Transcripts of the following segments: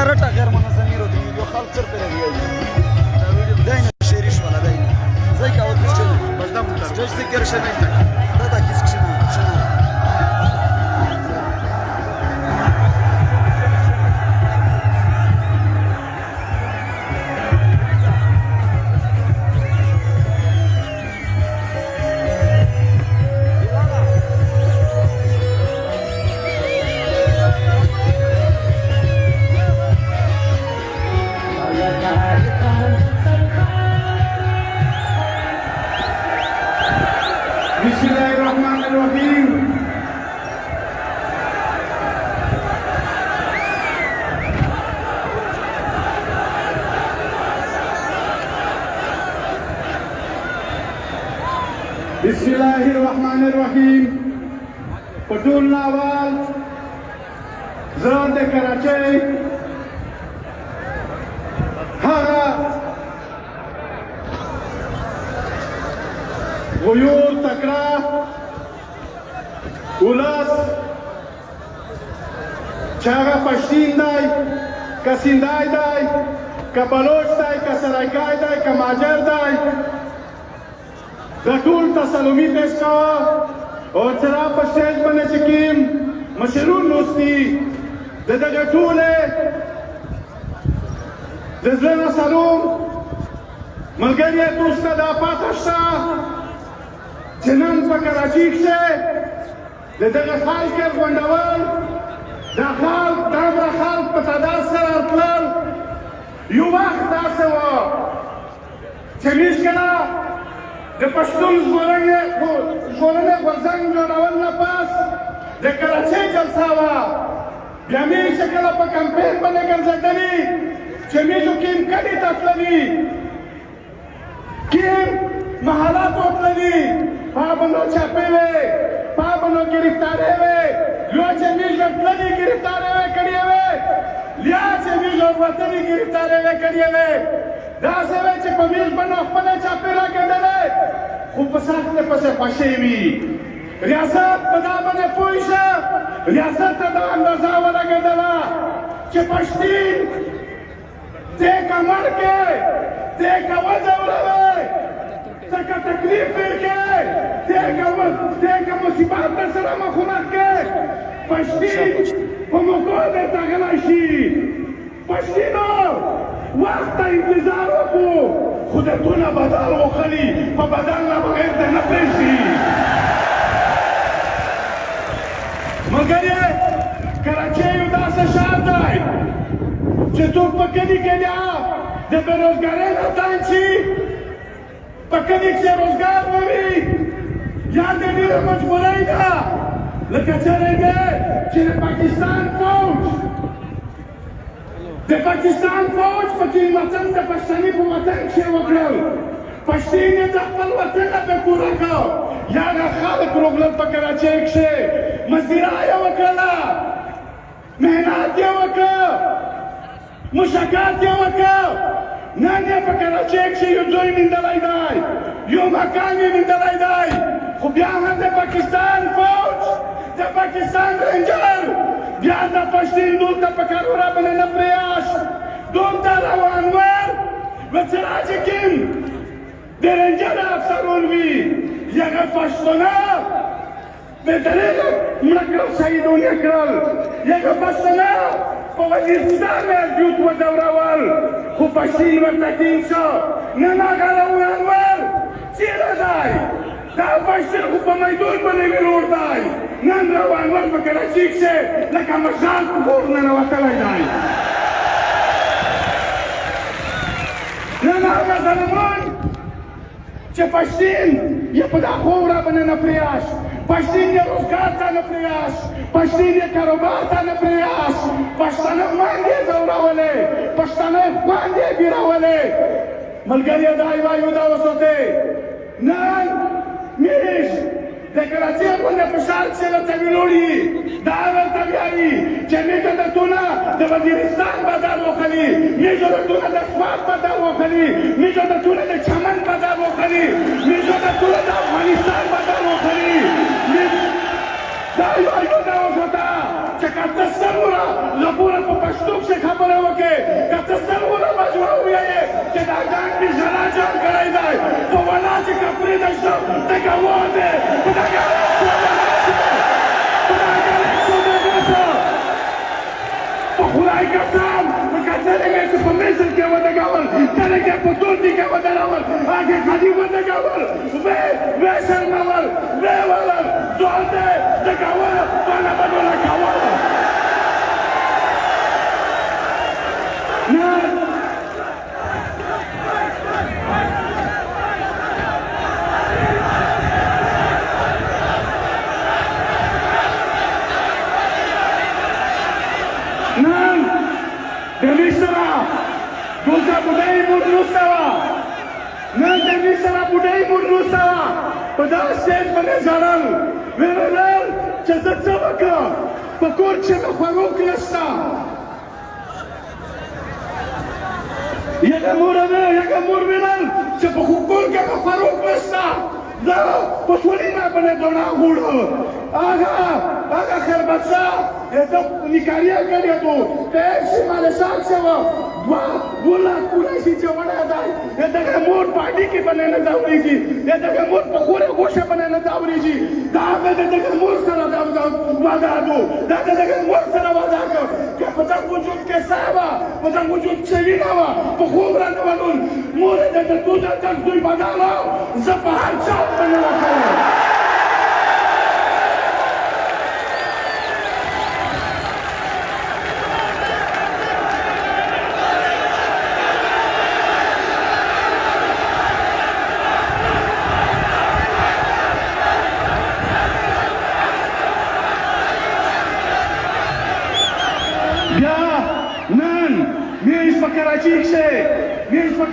رټه غیر منظمي رو دی یو خلک سر پر راځي داینه شریش ولا داینه زي کا وقت چل بس دم سټیج ذکر شنه دا کیس شنه بسم الله الرحمن الرحيم بسم الله الرحمن الرحيم پټول ناوال زړه د کراچۍ هغه غیور تکړه ولس چې هغه پښتین دی که سیندای دی که بلوچ دی که سرایکای دی که ماجر دی د ټول تسلمي پیش کوه او سره په سټیج باندې چې کوم مشرون لوستي د دغه ټولې د زړه نه سلام ملګری دوسته دا پاته شته چې نن په کراچۍ کښې د دغه خلک غونډول دا خلک دومره خلک په تعداد سره راتلل یو وخت داسې وه چې هېڅکله د پښتون ژغورنې غورځنګ جوړول نه پس د کراچۍ جلسه وه بیا مې چې کله په کمپین باندې ګرځېدلي چې میجو کیم کډې ته تللي کیم محلاتو تللي پابندو چاپې وې پابندو گرفتارې وې یا چې میجو تللي گرفتارې وې کړې وې یا چې میجو وطني گرفتارې وې کړې وې داسې وې چې په میج باندې خپله چاپې راګنډلې خو په سخت پسې خوښې وي ریاست په دا باندې پوه شه ریاست ته دا اندازه ولګېدله چې پښتین دې که مړ کې دې که وځوروې څنګه تکلیف ورکړې دې که مصیبت سره مخامخ کې پښتین په موقع درته غلی شي پښتینو وخت ته انتظار وکړو خو د تونه بدل غوښلي په بدل نه بغیر ته نه پرېږدي مګر کراچۍ یو داسې ښار دی چې څوک په کلي کې بیا د بېروزګارۍ نه تنګ شي په کلي کښې روزګار نه وي یا د ډېره مجبورۍ ده لکه څرنګه دی چې د پاکستان فوج په کې وطن د پښتني په وطن کښې وکړل پښتین یې د خپل وطن نه بې کوره کړ یا هغه خلک روغلل په کراچۍ کښې مزدورا یې وکړله محنت یې وکړ مشقت یې وکړ نن یې په کراچۍ کښې یو ځای موندلی دی یو مکان یې موندلی دی خو بیا هم د پاکستان فوج د پاکستان رنجر بیا د پښتین دلته په کارورا باندې نه پرېښت دلته روان ول ورسره چې کوم د رنجر افسران وي هغه پښتانه بې دلیله مړه کړل شهیدان یې کړل هغه پښتانه په وزیرستان محدود وځورول خو پښتین ورته ټینګ شو نن هغه روان ول چېرې دی دا پښتون خو په میدان باندې ویلوړ دی نن روان ول په کراچۍ کښې لکه مشال په کور ننوتلی دی نن هغه ظالمان چې پښتین یې په دا خوره باندې نه پرېښت پښتین یې روزګار ته نه پرېښت پښتین یې کاروبار ته نه پرېښت پښتانه خویندې یې ځورولې پښتانه خویندې یې بیرولې ملګریه دا وایو دا وساتئ نن میش د کراچۍ غونډه په ښار کښې درته ویلوړي دا درته وایي چې میجو درتونه د وزیرستان بازار وښلي میجو درتونه د سوات بازار وښلي میجو درتونه د چمن بازار وښلي میجو درتونه د افغانستان بازار وښلي دا وایو دا وساته چې که ته څومره غفوره په پښتو کښې خبره وکړې کې کته سرونه بجوا وایي چې دا ګان دې ژړا جان کړی دی په ولا چې کپړې د شو د ګواده په دا خدای قسم کله چې په مصر کې ودګاول کله چې په تورتي کې ودراول هغه خدي ودګاول و شرمول و ولر زوالته دګاول باندې بدل کاول Gulta budai murnusawa, nanti misra budai murnusawa, pada stage mana jalan, benar cepat cakap, pakor cakap faruk nasta. Ya kamur benar, cepat hukum cakap faruk nasta. Dah, paswalina pada dona guru, aga kerbatsa, itu nikaria kerja tu, pesi malasak sewa. बोला कुणाशी जेवण आहे याचा मोठ पाठी की बनायला जावरीची याचा मोठ पकोरे गोष्ट बनायला जावरीची दाबे त्याचा मोठ सरा जाव वादा दो दादा त्याचा मोठ सरा वादा कर क्या पता वजूद के सावा पता वजूद चली नावा पकोरा नवालून मोरे त्याचा तुझा तक दुई बदला जपहार चाप बनायला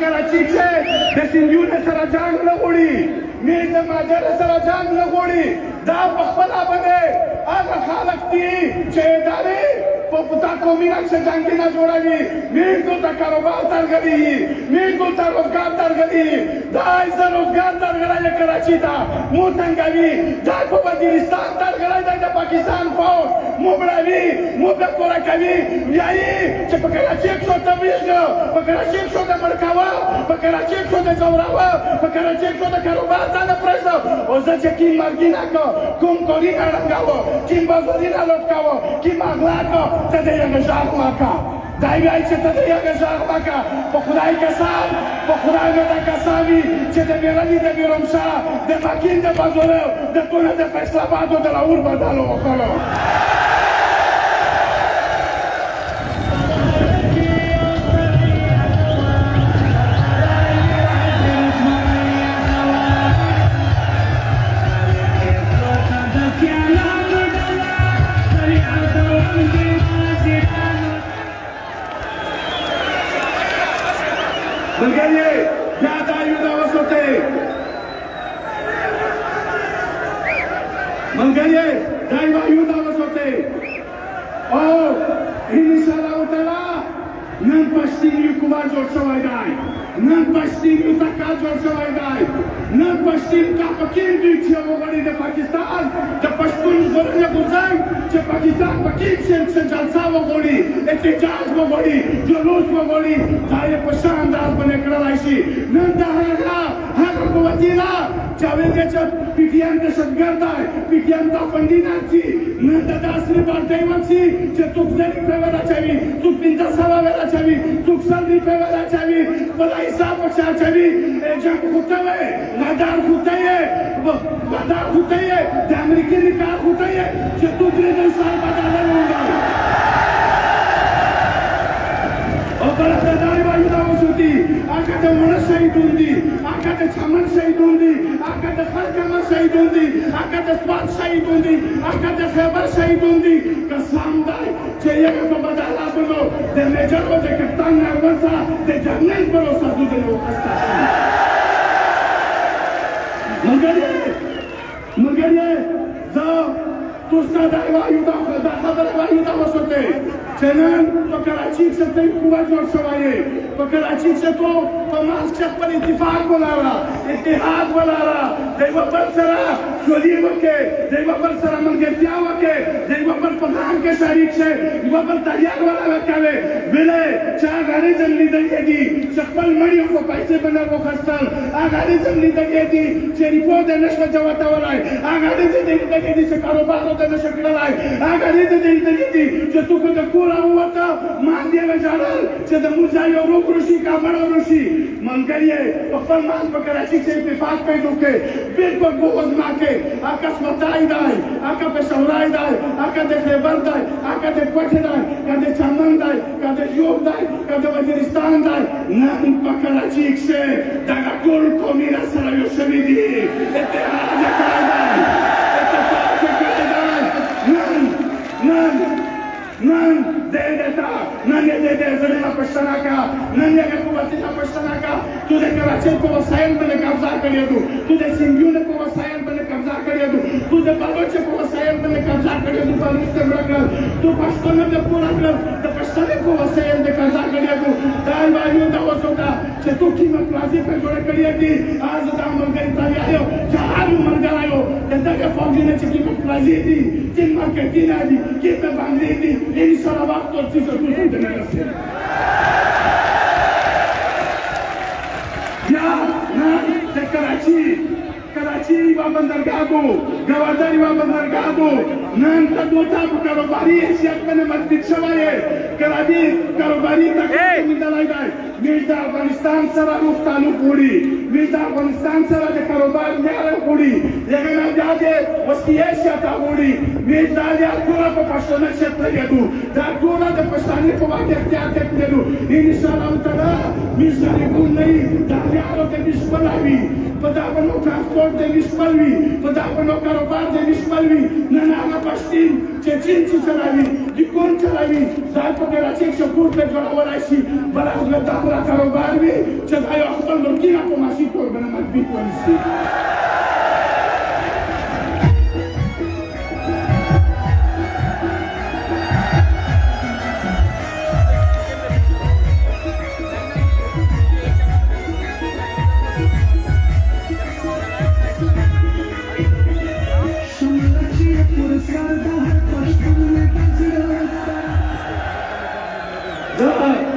Karachi se desindiune sara jang lagodi mir de majar sara jang lagodi da pakhla bane aga khalaqti chedare popta komina se jang na jodani mir ko ta karobar tar gadi mir ko ta rozgar tar gadi da isa rozgar tar gadi Karachi ta mutangali da ko Waziristan tar gadi da Pakistan fauj mublavi mubla kora kavi yayi che Karachi ko ta bijo Karachi ko ta markawa Karachi ko ta jawrawa Karachi ko ta karobar ta presa oza che kim margina ko kum korina rangawo kim bazorina lotkawo kim aglato tada yang jarmaka dai ai che tada yang jarmaka po khudai kasam po khudai meta kasami che de berani de biromsha de makin de bazoreo de tona de Faisalabad de la urba dalo kholo Bulgarie, yada ayuda vasote. Bulgarie, daiva ayuda vasote. Oh, inshallah taala, nan pastini kuva jor shawai dai. Nan pastini taka jor shawai dai. Nan pastini ka pakin di chawagadi de Pakistan, de Pashtun gorne guzai, che Pakistan pakin se jalsa wagadi, ehtijaj wagadi, julus wagadi, dai pashan das bane kralaishi. Nan dahara, har kuvatila, chavenge chat PTM de shadgardai, PTM da fandinanci, nan da dasri bardaivanci, che tukzeli pevela chavi, tukpinta sava vela chavi, tuksandi pevela chavi, vala hisab pacha chavi, ejam khutave, nadar khutaye, nadar khutaye, de Ameriki nikar khutaye, che tukre de sal badala lunga. Obar dadari vayu da usuti, akade mona shahidundi, akade chaman shahidundi, akade khalkama shahidundi, akade swat shahidundi, akade khaybar shahidundi, kasam dai, che yega to badala bolo, de major o de captain narvasa, de general bolo sadu de lo kastashi. Bulgarie, za tusta dai vayu da khabar vayu da usuti. چنان تو کراچی سے تین قوت جوڑ شوائے تو کراچی سے تو ماسک پر اتفاق بلا رہا اتحاد بلا رہا دیو پر سرا سولی وکے دیو پر سرا منگتیا وکے دیو پر پناہ کے تاریخ سے دیو پر تاریخ والا وکاوے بلے چاہ گاڑی جنلی دنگے دی شکل مڑیوں کو پیسے بنا وہ خستل آگاڑی جنلی دنگے دی چیری پو دے نشو جواتا والائے آگاڑی جنلی دنگے دی سے کاروباروں دے نشکل لائے آگاڑی جنلی دنگے دی جو تو کو دکورا ہوا تھا مان دیا وجالل چہ دا مجھائی اور روک روشی کا بڑا روشی من گئیے اپر مان پر کراچی سے اتفاق پہ دکے بالکل بغض ماں کے آکا سمتائی دائے آکا پہ شورائی دائے آکا دے خیبر دائے آکا دے پٹھ دائے کا دے چامن دائے کا دے یوب دائے کا دے وزیرستان دائے نام پر کراچی سے داگا کل کو میرا سرائیو شویدی اتحاد کرائی دائے اتفاق کرائی دائے نن دے دیتا نن یہ دے زمینہ پشتنا کا نن یہ قوتیہ پشتنا کا تو دے کراچی کو وسائل میں نے قبضہ کریے تو دے سنگیوں نے کو وسائل میں نے قبضہ کریے تو دے بلوچے کو وسائل میں نے قبضہ کریے تو بلوچے مرکل تو پشتنے دے پورا کر تو پشتنے کو وسائل میں قبضہ کریے تو دائل بائیوں دا وسو کا چھے تو قیمت پلازی پہ جوڑے کریے کی آج دا مرگئی تالی آئیو جہارو مرگر آئیو دے کہ فوجی نے چھے قیمت پلازی دی جن مارکٹین آئی دی قیمت باندھی دی انشاءاللہ وقت اور چیزوں کو سنتے رسے یا نا دے کراچی و بندرگاہ کو گواداری و بندرگاہ کو نان تا دوتا کو کاروباری حیثیت میں مدد شوائے کاروباری تک مدلائی دائے میرد افغانستان سرا روح تعلق ہوڑی میرد افغانستان سرا دے کاروبار نیارے ہوڑی لیکن اب جاگے وستی ایشیا تا ہوڑی میرد آلیا کورا پا پشتنے شت لگے دو دا کورا دے پشتانی کو واقع اختیار کرتے دو انشاءاللہ تعالی میزاری کون نہیں دا لیارو دے مشپلاوی پدا پنو ٹرانسپورٹ دے مشپلوی پدا پنو کاروبار دے مشپلوی ننانا پشتین چین چی چلاوی دیکون چلاوی زائد پا کراچی شکور پہ جوڑا ورائشی بڑا حضرت داخلہ کاروبار بھی چلائیو اختر لڑکینا کو ماشی کور بنا مدبی پولیسی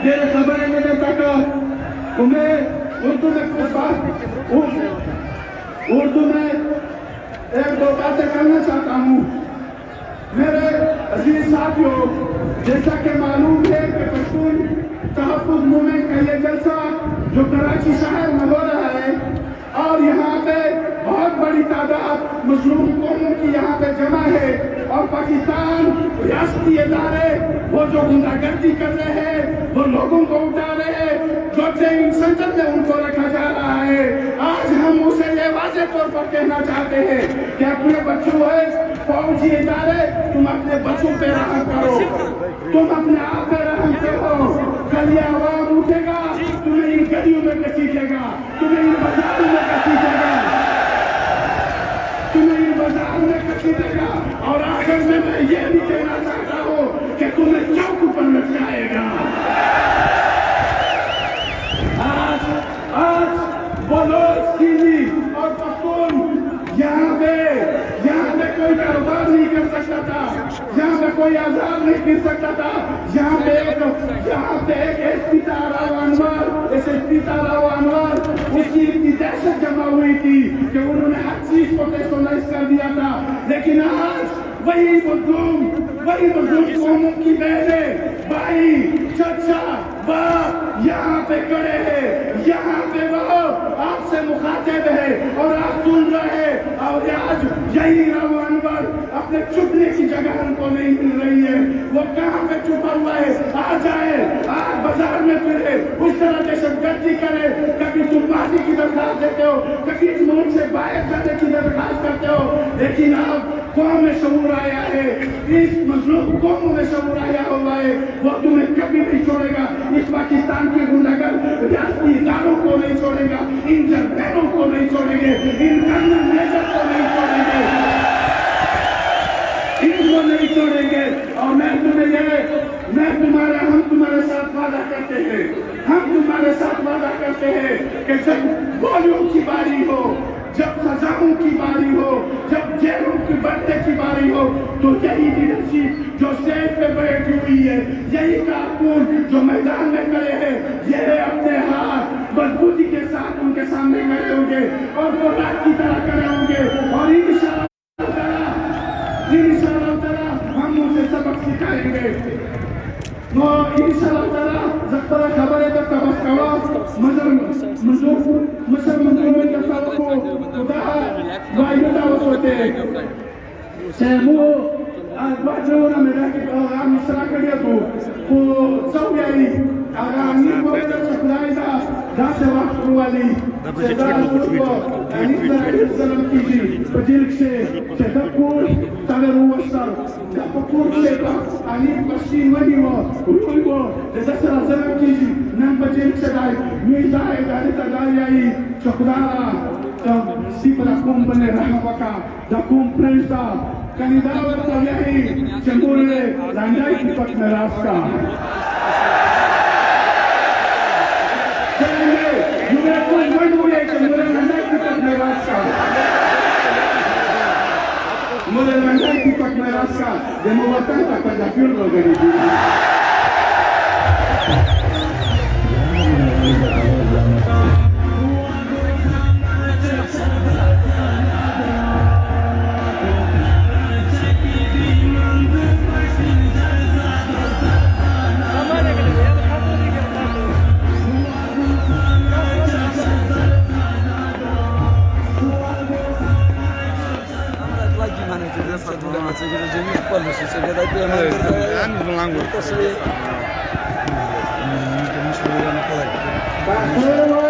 میرے خبریں میں نے تکا تمہیں اردو میں کچھ بات اردو میں ایک دو باتیں کرنا چاہتا ہوں میرے عزیز ساتھیوں جیسا کہ معلوم ہے کہ پشتون تحفظ مومنٹ کا یہ جلسہ جو کراچی شہر میں ہو رہا ہے اور یہاں پہ بہت بڑی تعداد مظلوم قوموں کی یہاں پہ جمع ہے اور پاکستان ریاستی ادارے وہ جو گنڈا گردی کر رہے ہیں وہ لوگوں کو اٹھا رہے ہیں ڈاکٹر سینٹر میں ان کو رکھا جا رہا ہے آج ہم اسے یہ واضح طور پر کہنا چاہتے ہیں کہ اپنے بچوں ہے فوجی ادارے تم اپنے بچوں پہ رحم کرو تم اپنے آپ پہ رحم کرو کل یہ عوام اٹھے گا تمہیں ان گلیوں میں کسیٹے گا تمہیں ان بازاروں میں کسیٹے گا تمہیں ان بازاروں میں کسیٹے گا اور آخر میں یہ بھی کہنا چاہتا ہوں کہ تمہیں چوک پر لٹکائے گا آج بلوچ سندھی اور پختون یہاں پہ کوئی کاروبار نہیں کر سکتا تھا یہاں پہ کوئی آزاد نہیں کر سکتا تھا یہاں پہ ایک ایس پی تاراو انوار اس کی اتنی دہشت جمع ہوئی تھی کہ انہوں نے ہر چیز کو ٹیسٹونائز کر دیا تھا لیکن آج وہی مظلوم قوموں کی بہنیں بھائی چچا باپ یہاں پہ کھڑے ہیں یہاں پہ وہ آپ سے مخاطب ہے اور آپ سن رہے ہیں اور آج یہی راو انور اپنے چھپنے کی جگہ ان کو نہیں مل رہی ہے وہ کہاں پہ چھپا ہوا ہے آ جائے آج بازار میں پھرے اس طرح دہشت گردی کرے کبھی تم معافی کی درخواست دیتے ہو کبھی اس ملک سے باہر جانے کی درخواست کرتے ہو لیکن اب قوم میں شعور آیا ہے اس مظلوم قوم میں شعور آیا ہوا ہے وہ تمہیں کبھی نہیں چھوڑے گا اس پاکستان کی گنڈاگرد ریاستی اداروں کو نہیں چھوڑے گا ان جرنیلوں کو نہیں چھوڑیں گے ان کرنل میجر کو نہیں چھوڑیں گے ان کو نہیں چھوڑیں گے اور میں تمہیں करते हैं, हम तुम्हारे साथ वादा करते हैं कि जब गोलियों की बारी हो, जब सजाओं की बारी हो, जब जेलों की बंदे की बारी हो, तो यही लीडरशिप जो स्टेज पे बैठी हुई है, यही कारकुन जो मैदान में खड़े हैं, ये अपने हाथ मजबूती के साथ उनके सामने खड़े होंगे और कोटाक की तरह खड़े होंगे और इंशाअल्लाह हम उनसे सबक सिखाएंगे. इंशाअल्लाह ताला जब खबर है तब बस कवा मजर मंजूर का सबको खुदा वायदा होते سمو بعدون ملاك الأغام سراكر يدو وصويا أغامي وبدأ شكرايدا داس وقت روالي شدار سوطو أنيسا السلام كيجي بجيلك شيء شدكور تغيرو وشتر دفكور شيطا أنيس بشين ونيو رويو لدسر السلام كيجي نم بجيلك شداي ميزاي داري تدارياي شكرا si pelakum bener rahmaka dakum presta kanidawat kaliai cembure landai kipat neraska cembure juga pun cembure landai kipat neraska cembure landai kipat neraska demo watan tak pada firlo dari diri Pak